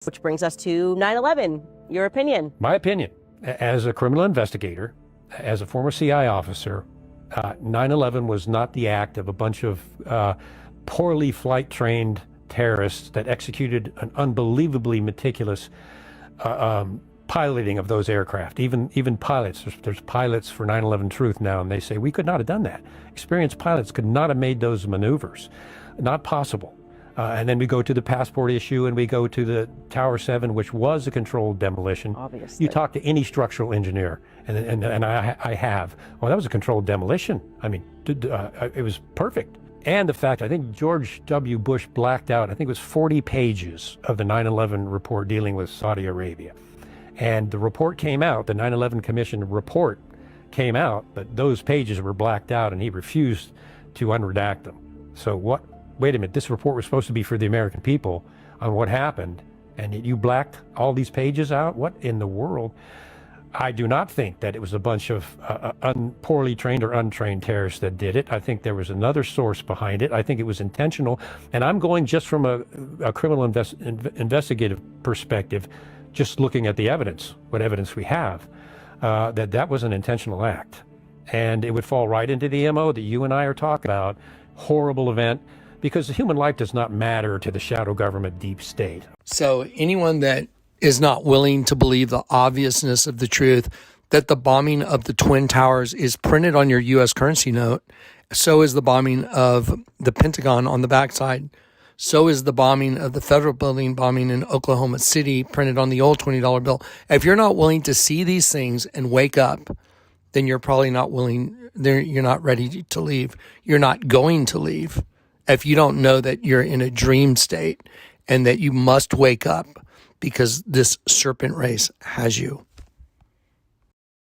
Which brings us to 9/11. Your opinion? My opinion, as a criminal investigator, as a former CI officer, 9/11 was not the act of a bunch of poorly flight-trained terrorists that executed an unbelievably meticulous piloting of those aircraft. Even pilots, there's pilots for 9/11 Truth now, and they say we could not have done that. Experienced pilots could not have made those maneuvers. Not possible. And then we go to the passport issue, and we go to the Tower 7, which was a controlled demolition. Obviously. You talk to any structural engineer, and I have. Well, that was a controlled demolition. I mean, it was perfect. And the fact, I think George W. Bush blacked out, I think it was 40 pages of the 9/11 report dealing with Saudi Arabia. And the report came out, the 9/11 Commission report came out, but those pages were blacked out, and he refused to unredact them. So what? Wait a minute, this report was supposed to be for the American people on what happened, and you blacked all these pages out? What in the world? I do not think that it was a bunch of poorly trained or untrained terrorists that did it. I think there was another source behind it. I think it was intentional. And I'm going just from a criminal investigative perspective, just looking at the evidence, what evidence we have, that was an intentional act. And it would fall right into the MO that you and I are talking about. Horrible event. Because human life does not matter to the shadow government deep state. So anyone that is not willing to believe the obviousness of the truth that the bombing of the Twin Towers is printed on your U.S. currency note, so is the bombing of the Pentagon on the backside. So is the bombing of the federal building bombing in Oklahoma City printed on the old $20 bill. If you're not willing to see these things and wake up, then you're probably not willing, you're not ready to leave. You're not going to leave. If you don't know that you're in a dream state and that you must wake up because this serpent race has you.